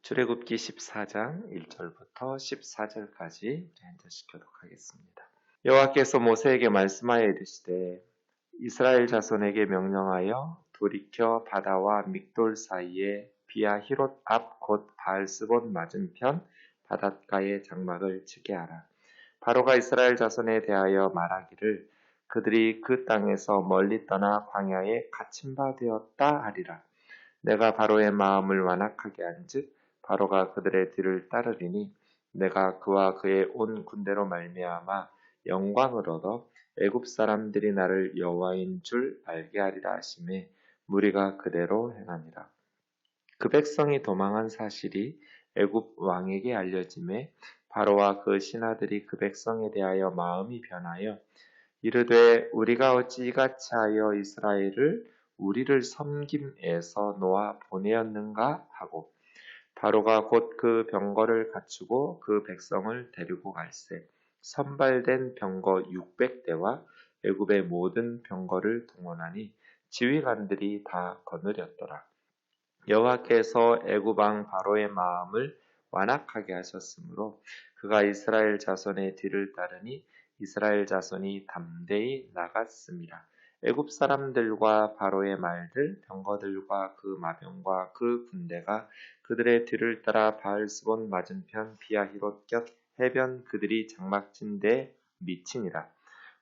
출애굽기 14장 1절부터 14절까지 한절씩 교독하겠습니다. 여호와께서 모세에게 말씀하여 이르시되 이스라엘 자손에게 명령하여 돌이켜 바다와 믹돌 사이에 비아히롯 앞 곧 바알스본 맞은편 바닷가에 장막을 치게 하라. 바로가 이스라엘 자손에 대하여 말하기를 그들이 그 땅에서 멀리 떠나 광야에 갇힌 바 되었다 하리라. 내가 바로의 마음을 완악하게 한즉 바로가 그들의 뒤를 따르리니 내가 그와 그의 온 군대로 말미암아 영광을 얻어 애굽 사람들이 나를 여호와인 줄 알게 하리라 하시매 무리가 그대로 행하니라. 그 백성이 도망한 사실이 애굽 왕에게 알려짐에 바로와 그 신하들이 그 백성에 대하여 마음이 변하여 이르되 우리가 어찌 이같이 하여 이스라엘을 우리를 섬김에서 놓아 보내었는가 하고 바로가 곧 그 병거를 갖추고 그 백성을 데리고 갈새 선발된 병거 600대와 애굽의 모든 병거를 동원하니 지휘관들이 다 거느렸더라. 여호와께서 애굽 왕 바로의 마음을 완악하게 하셨으므로 그가 이스라엘 자손의 뒤를 따르니 이스라엘 자손이 담대히 나갔습니다. 애굽 사람들과 바로의 말들, 병거들과 그 마병과 그 군대가 그들의 뒤를 따라 바알스본 맞은편 비아히롯 곁 해변 그들이 장막친 데 미치니라.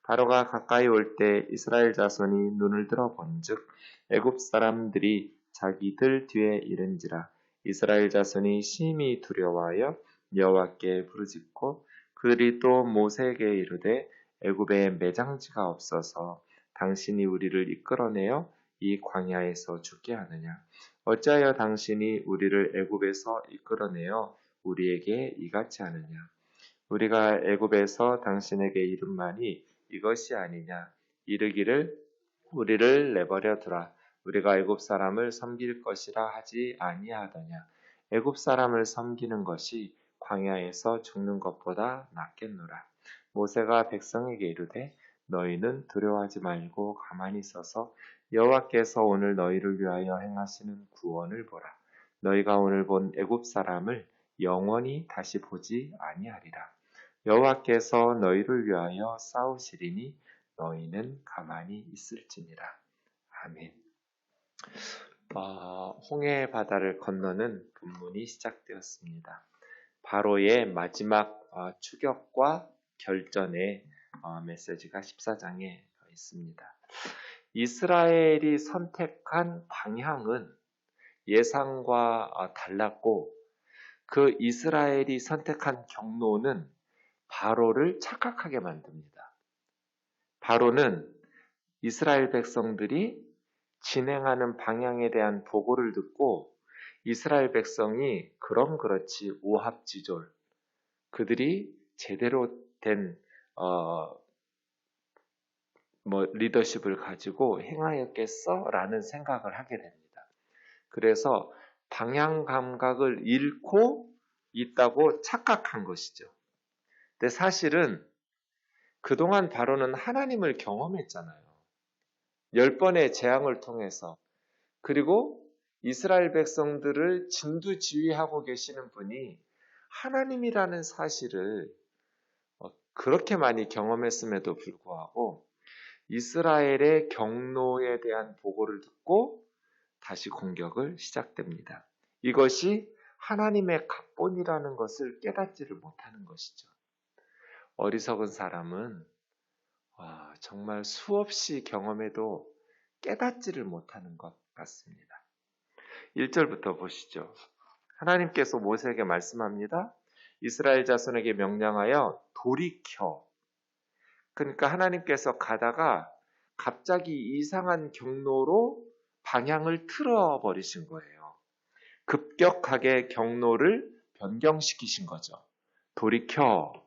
바로가 가까이 올 때 이스라엘 자손이 눈을 들어 본즉 애굽 사람들이 자기들 뒤에 이른지라. 이스라엘 자손이 심히 두려워하여 여호와께 부르짖고 그들이 또 모세에게 이르되 애굽에 매장지가 없어서 당신이 우리를 이끌어내어 이 광야에서 죽게 하느냐. 어찌하여 당신이 우리를 애굽에서 이끌어내어 우리에게 이같이 하느냐. 우리가 애굽에서 당신에게 이름만이 이것이 아니냐. 이르기를 우리를 내버려 두라. 우리가 애굽 사람을 섬길 것이라 하지 아니하더냐. 애굽 사람을 섬기는 것이 광야에서 죽는 것보다 낫겠노라. 모세가 백성에게 이르되 너희는 두려워하지 말고 가만히 서서 여호와께서 오늘 너희를 위하여 행하시는 구원을 보라. 너희가 오늘 본 애굽 사람을 영원히 다시 보지 아니하리라. 여호와께서 너희를 위하여 싸우시리니 너희는 가만히 있을지니라. 아멘. 홍해 바다를 건너는 본문이 시작되었습니다. 바로의 마지막 추격과 결전의 메시지가 14장에 있습니다. 이스라엘이 선택한 방향은 예상과 달랐고 그 이스라엘이 선택한 경로는 바로를 착각하게 만듭니다. 바로는 이스라엘 백성들이 진행하는 방향에 대한 보고를 듣고 이스라엘 백성이 그럼 그렇지 오합지졸 그들이 제대로 된 리더십을 가지고 행하였겠어? 라는 생각을 하게 됩니다. 그래서 방향 감각을 잃고 있다고 착각한 것이죠. 근데 사실은 그동안 바로는 하나님을 경험했잖아요. 10번의 재앙을 통해서 그리고 이스라엘 백성들을 진두지휘하고 계시는 분이 하나님이라는 사실을 그렇게 많이 경험했음에도 불구하고 이스라엘의 경로에 대한 보고를 듣고 다시 공격을 시작됩니다. 이것이 하나님의 각본이라는 것을 깨닫지를 못하는 것이죠. 어리석은 사람은 정말 수없이 경험해도 깨닫지를 못하는 것 같습니다. 1절부터 보시죠. 하나님께서 모세에게 말씀합니다. 이스라엘 자손에게 명령하여 돌이켜. 그러니까 하나님께서 가다가 갑자기 이상한 경로로 방향을 틀어버리신 거예요. 급격하게 경로를 변경시키신 거죠. 돌이켜.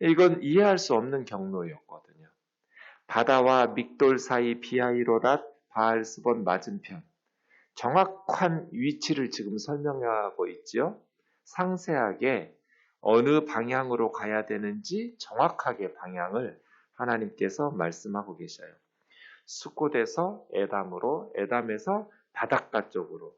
이건 이해할 수 없는 경로였거든요. 바다와 믹돌 사이 비하이로랏 바알스본 맞은편. 정확한 위치를 지금 설명하고 있죠. 상세하게 어느 방향으로 가야 되는지 정확하게 방향을 하나님께서 말씀하고 계셔요. 숫곳에서 에담으로, 에담에서 바닷가 쪽으로,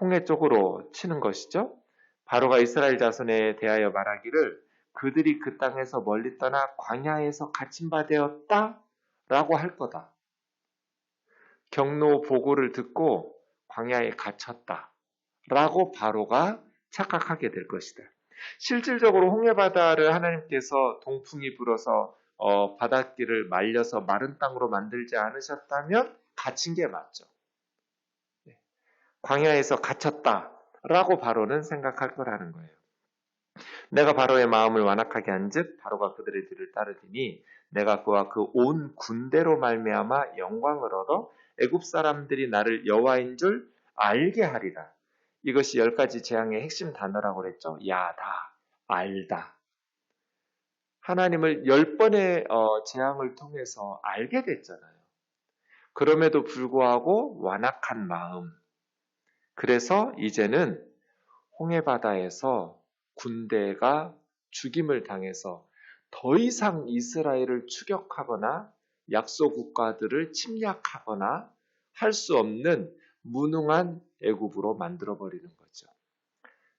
홍해 쪽으로 치는 것이죠. 바로가 이스라엘 자손에 대하여 말하기를 그들이 그 땅에서 멀리 떠나 광야에서 갇힌 바 되었다 라고 할 거다. 경로 보고를 듣고 광야에 갇혔다 라고 바로가 착각하게 될 것이다. 실질적으로 홍해바다를 하나님께서 동풍이 불어서 바닷길을 말려서 마른 땅으로 만들지 않으셨다면 갇힌 게 맞죠. 광야에서 갇혔다라고 바로는 생각할 거라는 거예요. 내가 바로의 마음을 완악하게 한즉 바로가 그들의 뒤를 따르더니 내가 그와 그 온 군대로 말미암아 영광을 얻어 애굽 사람들이 나를 여호와인 줄 알게 하리라. 이것이 10가지 재앙의 핵심 단어라고 그랬죠. 야다, 알다. 하나님을 10번의 재앙을 통해서 알게 됐잖아요. 그럼에도 불구하고 완악한 마음. 그래서 이제는 홍해바다에서 군대가 죽임을 당해서 더 이상 이스라엘을 추격하거나 약소 국가들을 침략하거나 할 수 없는 무능한 애굽으로 만들어버리는 거죠.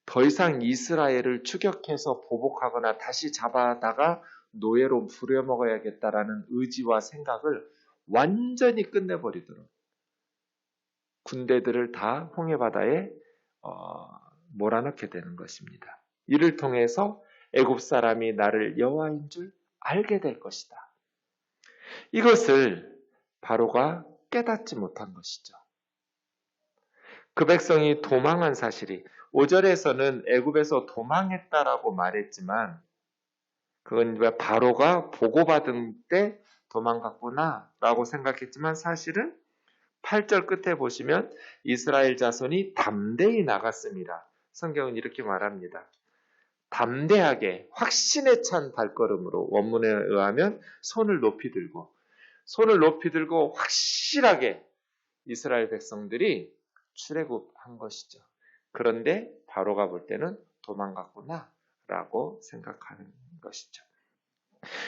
더 이상 이스라엘을 추격해서 보복하거나 다시 잡아다가 노예로 부려먹어야겠다라는 의지와 생각을 완전히 끝내버리도록 군대들을 다 홍해바다에 몰아넣게 되는 것입니다. 이를 통해서 애굽 사람이 나를 여호와인 줄 알게 될 것이다. 이것을 바로가 깨닫지 못한 것이죠. 그 백성이 도망한 사실이 5절에서는 애굽에서 도망했다라고 말했지만 그건 바로가 보고받은 때 도망갔구나라고 생각했지만 사실은 8절 끝에 보시면 이스라엘 자손이 담대히 나갔습니다. 성경은 이렇게 말합니다. 담대하게 확신에 찬 발걸음으로 원문에 의하면 손을 높이 들고 확실하게 이스라엘 백성들이 출애굽한 것이죠. 그런데 바로가 볼 때는 도망갔구나 라고 생각하는 것이죠.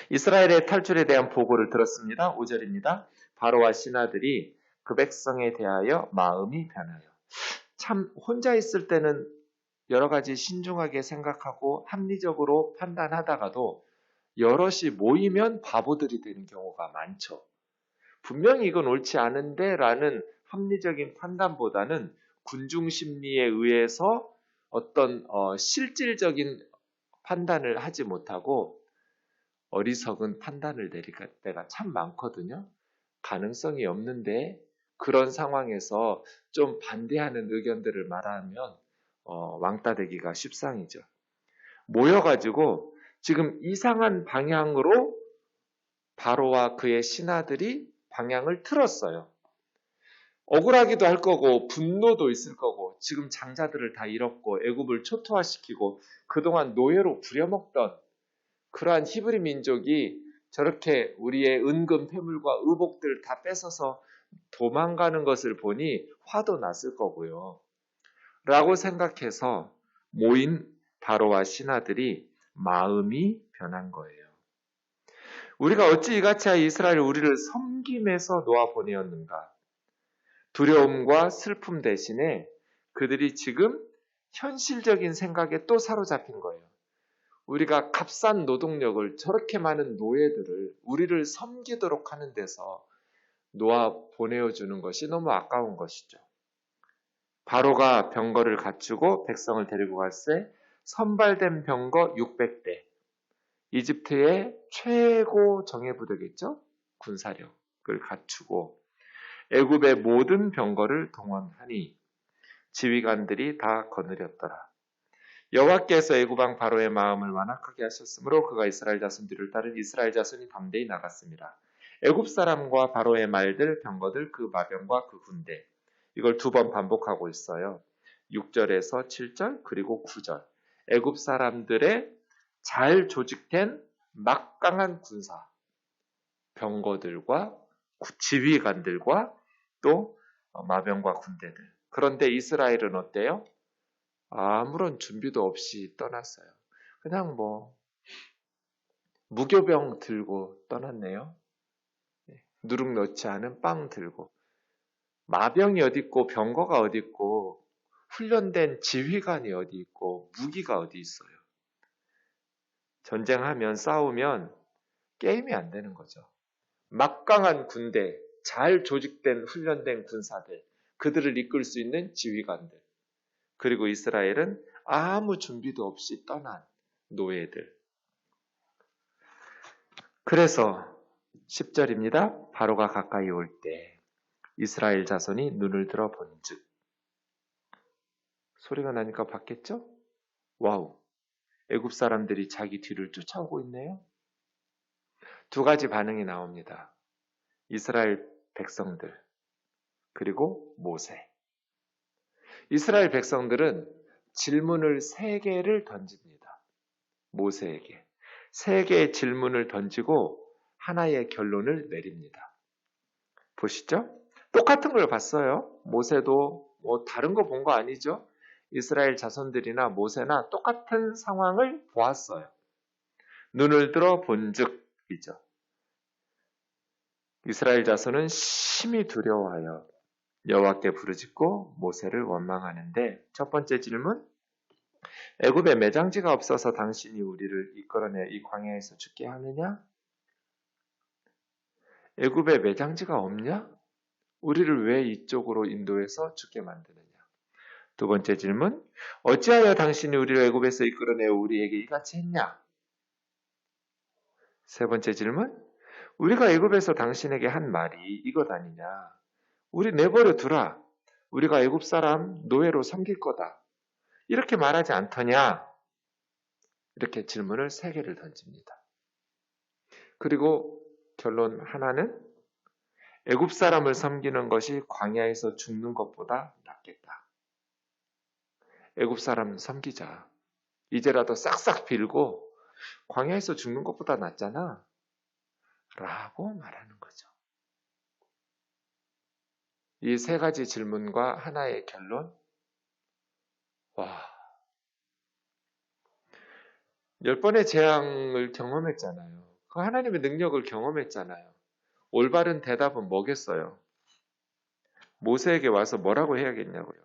이스라엘의 탈출에 대한 보고를 들었습니다. 5절입니다. 바로와 신하들이 그 백성에 대하여 마음이 변하여. 참 혼자 있을 때는 여러 가지 신중하게 생각하고 합리적으로 판단하다가도 여럿이 모이면 바보들이 되는 경우가 많죠. 분명히 이건 옳지 않은데 라는 합리적인 판단보다는 군중 심리에 의해서 어떤 실질적인 판단을 하지 못하고 어리석은 판단을 내릴 때가 참 많거든요. 가능성이 없는데 그런 상황에서 좀 반대하는 의견들을 말하면 왕따 되기가 쉽상이죠. 모여가지고 지금 이상한 방향으로 바로와 그의 신하들이 방향을 틀었어요. 억울하기도 할 거고 분노도 있을 거고 지금 장자들을 다 잃었고 애굽을 초토화시키고 그동안 노예로 부려먹던 그러한 히브리 민족이 저렇게 우리의 은금 패물과 의복들 다 뺏어서 도망가는 것을 보니 화도 났을 거고요. 라고 생각해서 모인 바로와 신하들이 마음이 변한 거예요. 우리가 어찌 이같이 이스라엘 우리를 섬김에서 놓아보내었는가? 두려움과 슬픔 대신에 그들이 지금 현실적인 생각에 또 사로잡힌 거예요. 우리가 값싼 노동력을 저렇게 많은 노예들을 우리를 섬기도록 하는 데서 놓아 보내어주는 것이 너무 아까운 것이죠. 바로가 병거를 갖추고 백성을 데리고 갔을 때 선발된 병거 600대, 이집트의 최고 정예부대겠죠? 군사력을 갖추고 애굽의 모든 병거를 동원하니 지휘관들이 다 거느렸더라. 여호와께서 애굽 왕 바로의 마음을 완악하게 하셨으므로 그가 이스라엘 자손 뒤를 따른 이스라엘 자손이 담대히 나갔습니다. 애굽 사람과 바로의 말들, 병거들, 그 마병과 그 군대. 이걸 2번 반복하고 있어요. 6절에서 7절 그리고 9절. 애굽 사람들의 잘 조직된 막강한 군사, 병거들과 지휘관들과 또 마병과 군대들. 그런데 이스라엘은 어때요? 아무런 준비도 없이 떠났어요. 그냥 무교병 들고 떠났네요. 누룩 넣지 않은 빵 들고. 마병이 어딨고 병거가 어딨고 훈련된 지휘관이 어디 있고 무기가 어디 있어요. 전쟁하면 싸우면 게임이 안 되는 거죠. 막강한 군대, 잘 조직된 훈련된 군사들, 그들을 이끌 수 있는 지휘관들, 그리고 이스라엘은 아무 준비도 없이 떠난 노예들. 그래서 10절입니다. 바로가 가까이 올 때 이스라엘 자손이 눈을 들어 본즉, 소리가 나니까 봤겠죠? 와우, 애굽 사람들이 자기 뒤를 쫓아오고 있네요. 두 가지 반응이 나옵니다. 이스라엘 백성들, 그리고 모세. 이스라엘 백성들은 질문을 3개를 던집니다. 모세에게. 3개의 질문을 던지고 하나의 결론을 내립니다. 보시죠. 똑같은 걸 봤어요. 모세도 다른 거 본 거 아니죠? 이스라엘 자손들이나 모세나 똑같은 상황을 보았어요. 눈을 들어 본즉이죠. 이스라엘 자손은 심히 두려워하여 여호와께 부르짖고 모세를 원망하는데, 첫 번째 질문, 애굽에 매장지가 없어서 당신이 우리를 이끌어내 이 광야에서 죽게 하느냐? 애굽에 매장지가 없냐? 우리를 왜 이쪽으로 인도해서 죽게 만드느냐? 두 번째 질문, 어찌하여 당신이 우리를 애굽에서 이끌어내 우리에게 이같이 했냐? 세 번째 질문, 우리가 애굽에서 당신에게 한 말이 이것 아니냐? 우리 내버려 두라. 우리가 애굽 사람 노예로 섬길 거다. 이렇게 말하지 않더냐? 이렇게 질문을 3개를 던집니다. 그리고 결론 하나는 애굽 사람을 섬기는 것이 광야에서 죽는 것보다 낫겠다. 애굽 사람 섬기자. 이제라도 싹싹 빌고 광야에서 죽는 것보다 낫잖아. 라고 말하는 거죠. 이 3가지 질문과 하나의 결론. 와, 10번의 재앙을 경험했잖아요. 그 하나님의 능력을 경험했잖아요. 올바른 대답은 뭐겠어요? 모세에게 와서 뭐라고 해야겠냐고요.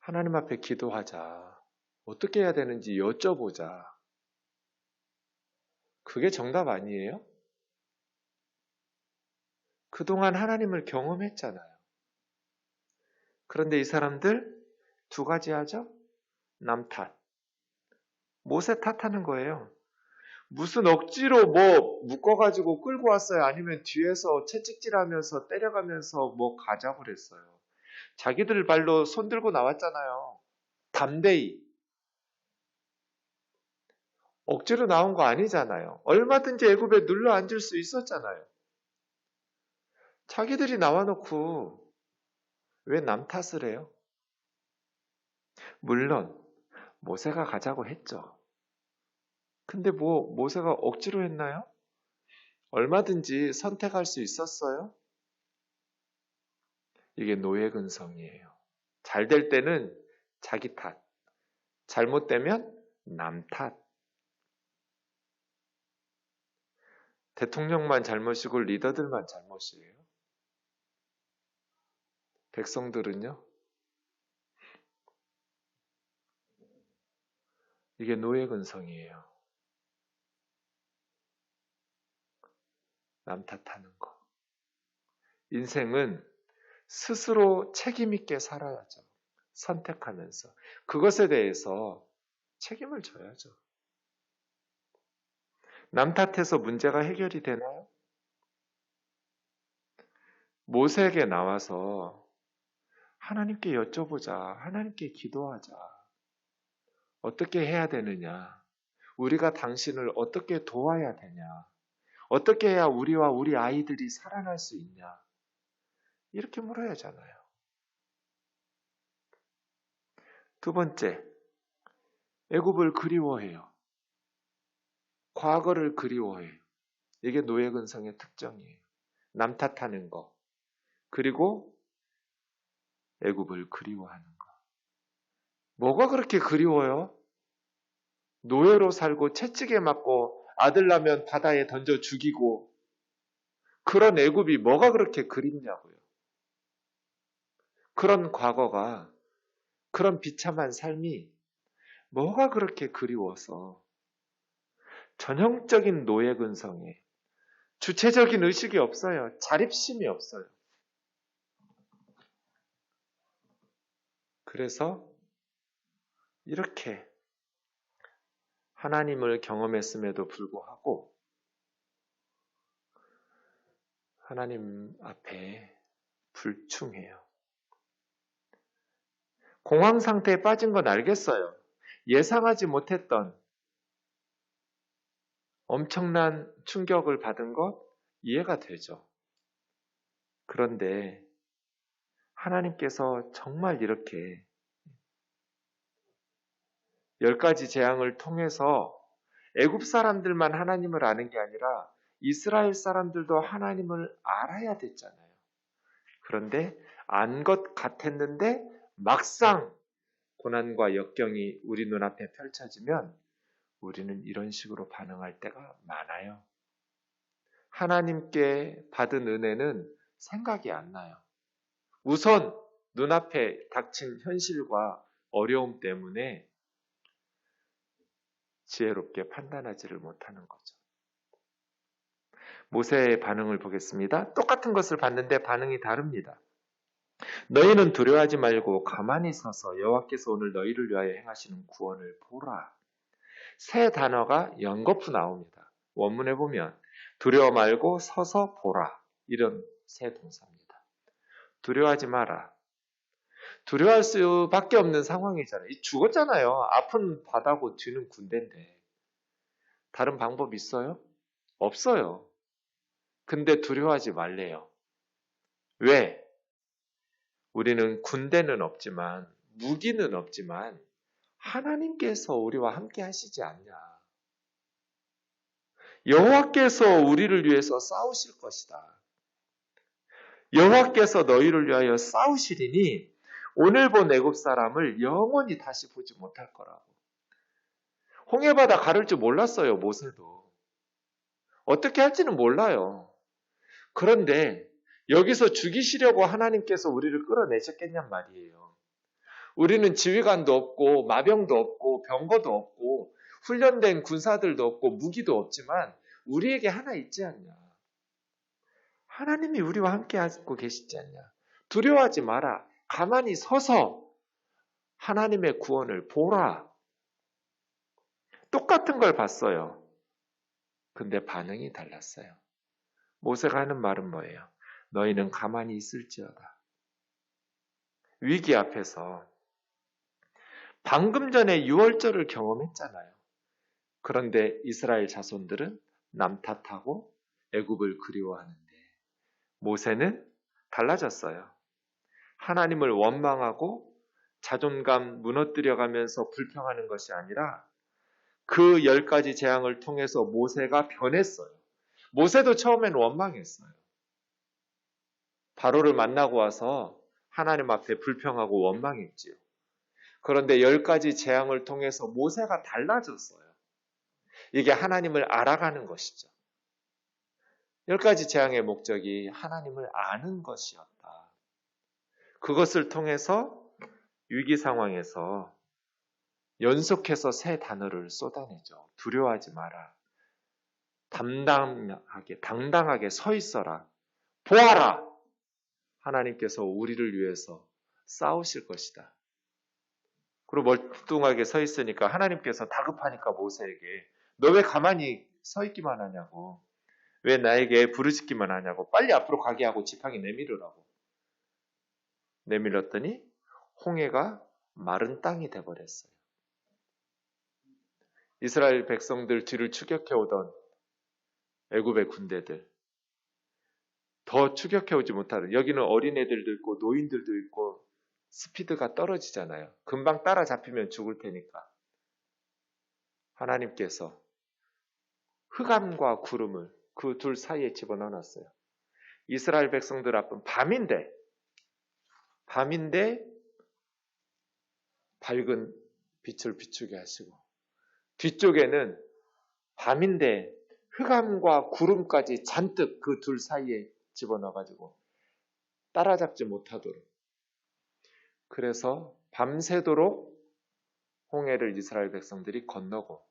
하나님 앞에 기도하자. 어떻게 해야 되는지 여쭤보자. 그게 정답 아니에요? 그동안 하나님을 경험했잖아요. 그런데 이 사람들 2가지 하죠? 남 탓. 모세 탓하는 거예요. 무슨 억지로 묶어가지고 끌고 왔어요? 아니면 뒤에서 채찍질하면서 때려가면서 가자고 그랬어요? 자기들 발로 손 들고 나왔잖아요. 담대히. 억지로 나온 거 아니잖아요. 얼마든지 애굽에 눌러 앉을 수 있었잖아요. 자기들이 나와놓고 왜 남 탓을 해요? 물론 모세가 가자고 했죠. 근데 모세가 억지로 했나요? 얼마든지 선택할 수 있었어요? 이게 노예 근성이에요. 잘 될 때는 자기 탓, 잘못되면 남 탓. 대통령만 잘못이고 리더들만 잘못이에요. 백성들은요? 이게 노예 근성이에요. 남 탓하는 거. 인생은 스스로 책임있게 살아야죠. 선택하면서. 그것에 대해서 책임을 져야죠. 남 탓해서 문제가 해결이 되나요? 모세에게 나와서 하나님께 여쭤보자. 하나님께 기도하자. 어떻게 해야 되느냐? 우리가 당신을 어떻게 도와야 되냐? 어떻게 해야 우리와 우리 아이들이 살아날 수 있냐? 이렇게 물어야 하잖아요. 두 번째, 애굽을 그리워해요. 과거를 그리워해요. 이게 노예 근성의 특징이에요. 남 탓하는 거. 그리고 애굽을 그리워하는 거. 뭐가 그렇게 그리워요? 노예로 살고 채찍에 맞고 아들 나면 바다에 던져 죽이고 그런 애굽이 뭐가 그렇게 그립냐고요. 그런 과거가, 그런 비참한 삶이 뭐가 그렇게 그리워서 전형적인 노예 근성에 주체적인 의식이 없어요. 자립심이 없어요. 그래서 이렇게 하나님을 경험했음에도 불구하고 하나님 앞에 불충해요. 공황 상태에 빠진 건 알겠어요. 예상하지 못했던 엄청난 충격을 받은 것 이해가 되죠. 그런데 하나님께서 정말 이렇게 10가지 재앙을 통해서 애굽 사람들만 하나님을 아는 게 아니라 이스라엘 사람들도 하나님을 알아야 됐잖아요. 그런데 안 것 같았는데 막상 고난과 역경이 우리 눈앞에 펼쳐지면 우리는 이런 식으로 반응할 때가 많아요. 하나님께 받은 은혜는 생각이 안 나요. 우선 눈앞에 닥친 현실과 어려움 때문에 지혜롭게 판단하지를 못하는 거죠. 모세의 반응을 보겠습니다. 똑같은 것을 봤는데 반응이 다릅니다. 너희는 두려워하지 말고 가만히 서서 여호와께서 오늘 너희를 위하여 행하시는 구원을 보라. 세 단어가 연거푸 나옵니다. 원문에 보면 두려워 말고 서서 보라. 이런 세 동사입니다. 두려워하지 마라. 두려워할 수밖에 없는 상황이잖아요. 죽었잖아요. 앞은 바다고 뒤는 군대인데. 다른 방법 있어요? 없어요. 근데 두려워하지 말래요. 왜? 우리는 군대는 없지만, 무기는 없지만, 하나님께서 우리와 함께 하시지 않냐. 여호와께서 우리를 위해서 싸우실 것이다. 여호와께서 너희를 위하여 싸우시리니 오늘 본 애굽 사람을 영원히 다시 보지 못할 거라고. 홍해바다 가를 줄 몰랐어요, 모세도. 어떻게 할지는 몰라요. 그런데 여기서 죽이시려고 하나님께서 우리를 끌어내셨겠냔 말이에요. 우리는 지휘관도 없고 마병도 없고 병거도 없고 훈련된 군사들도 없고 무기도 없지만 우리에게 하나 있지 않냐. 하나님이 우리와 함께 하고 계시지 않냐. 두려워하지 마라. 가만히 서서 하나님의 구원을 보라. 똑같은 걸 봤어요. 근데 반응이 달랐어요. 모세가 하는 말은 뭐예요? 너희는 가만히 있을지어다. 위기 앞에서 방금 전에 6월절을 경험했잖아요. 그런데 이스라엘 자손들은 남 탓하고 애굽을 그리워하는데 모세는 달라졌어요. 하나님을 원망하고 자존감 무너뜨려가면서 불평하는 것이 아니라 그 10가지 재앙을 통해서 모세가 변했어요. 모세도 처음엔 원망했어요. 바로를 만나고 와서 하나님 앞에 불평하고 원망했지요. 그런데 10가지 재앙을 통해서 모세가 달라졌어요. 이게 하나님을 알아가는 것이죠. 10가지 재앙의 목적이 하나님을 아는 것이었다. 그것을 통해서 위기 상황에서 연속해서 세 단어를 쏟아내죠. 두려워하지 마라. 당당하게 서 있어라. 보아라. 하나님께서 우리를 위해서 싸우실 것이다. 그리고 멀뚱하게 서 있으니까 하나님께서 다급하니까 모세에게 너 왜 가만히 서 있기만 하냐고. 왜 나에게 부르짖기만 하냐고. 빨리 앞으로 가게 하고 지팡이 내밀으라고. 내밀었더니 홍해가 마른 땅이 돼버렸어요. 이스라엘 백성들 뒤를 추격해오던 애굽의 군대들 더 추격해오지 못하는 여기는 어린애들도 있고 노인들도 있고 스피드가 떨어지잖아요. 금방 따라잡히면 죽을 테니까. 하나님께서 흑암과 구름을 그 둘 사이에 집어넣어놨어요. 이스라엘 백성들 앞은 밤인데 밝은 빛을 비추게 하시고 뒤쪽에는 밤인데 흑암과 구름까지 잔뜩 그 둘 사이에 집어넣어가지고 따라잡지 못하도록 그래서 밤새도록 홍해를 이스라엘 백성들이 건너고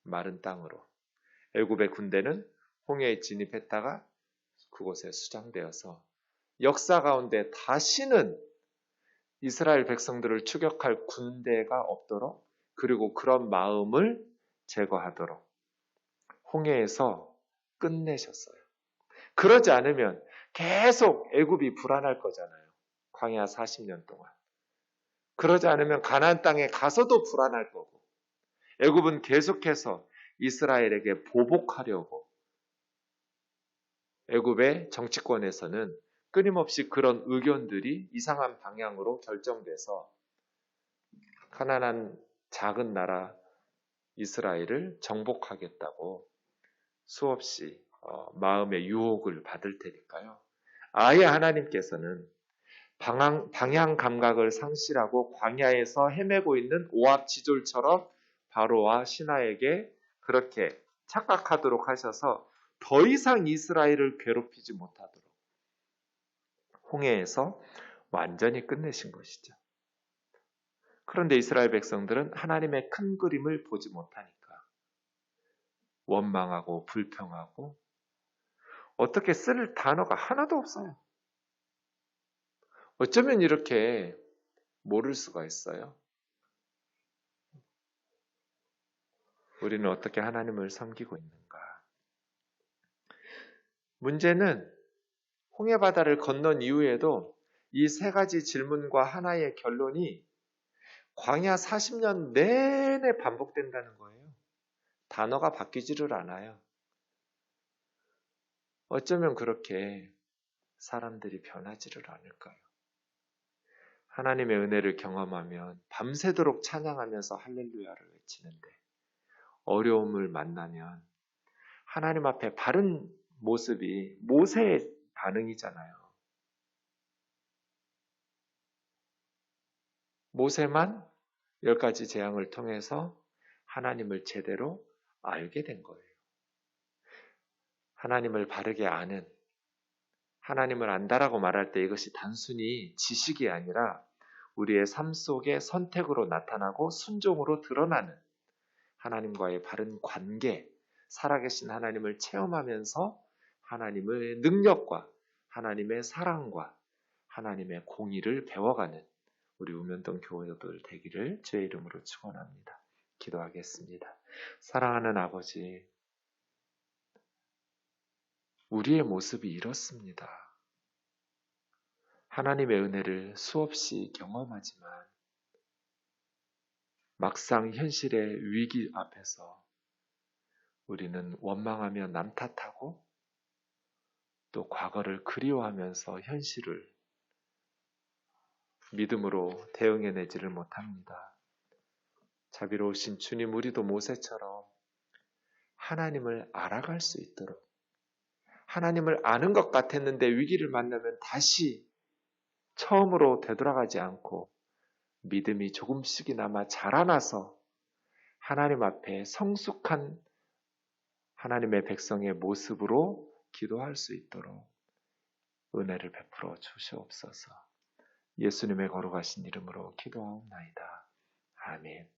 마른 땅으로, 애굽의 군대는 홍해에 진입했다가 그곳에 수장되어서 역사 가운데 다시는 이스라엘 백성들을 추격할 군대가 없도록, 그리고 그런 마음을 제거하도록 홍해에서 끝내셨어요. 그러지 않으면 계속 애굽이 불안할 거잖아요. 광야 40년 동안. 그러지 않으면 가나안 땅에 가서도 불안할 거고, 애굽은 계속해서 이스라엘에게 보복하려고, 애굽의 정치권에서는 끊임없이 그런 의견들이 이상한 방향으로 결정돼서 가난한 작은 나라 이스라엘을 정복하겠다고 수없이 마음의 유혹을 받을 테니까요. 아예 하나님께서는 방향 감각을 상실하고 광야에서 헤매고 있는 오합지졸처럼 바로와 신하에게 그렇게 착각하도록 하셔서 더 이상 이스라엘을 괴롭히지 못하도록 홍해에서 완전히 끝내신 것이죠. 그런데 이스라엘 백성들은 하나님의 큰 그림을 보지 못하니까 원망하고 불평하고 어떻게 쓸 단어가 하나도 없어요. 어쩌면 이렇게 모를 수가 있어요. 우리는 어떻게 하나님을 섬기고 있는가? 문제는 홍해바다를 건넌 이후에도 이 세 가지 질문과 하나의 결론이 광야 40년 내내 반복된다는 거예요. 단어가 바뀌지를 않아요. 어쩌면 그렇게 사람들이 변하지를 않을까요? 하나님의 은혜를 경험하면 밤새도록 찬양하면서 할렐루야를 외치는데, 어려움을 만나면 하나님 앞에 바른 모습이 모세의 반응이잖아요. 모세만 10가지 재앙을 통해서 하나님을 제대로 알게 된 거예요. 하나님을 바르게 아는, 하나님을 안다라고 말할 때 이것이 단순히 지식이 아니라 우리의 삶 속의 선택으로 나타나고 순종으로 드러나는 하나님과의 바른 관계, 살아계신 하나님을 체험하면서 하나님의 능력과 하나님의 사랑과 하나님의 공의를 배워가는 우리 우면동 교회들 되기를 주의 이름으로 축원합니다. 기도하겠습니다. 사랑하는 아버지, 우리의 모습이 이렇습니다. 하나님의 은혜를 수없이 경험하지만 막상 현실의 위기 앞에서 우리는 원망하며 남 탓하고 또 과거를 그리워하면서 현실을 믿음으로 대응해내지를 못합니다. 자비로우신 주님, 우리도 모세처럼 하나님을 알아갈 수 있도록, 하나님을 아는 것 같았는데 위기를 만나면 다시 처음으로 되돌아가지 않고 믿음이 조금씩이나마 자라나서 하나님 앞에 성숙한 하나님의 백성의 모습으로 기도할 수 있도록 은혜를 베풀어 주시옵소서. 예수님의 거룩하신 이름으로 기도하옵나이다. 아멘.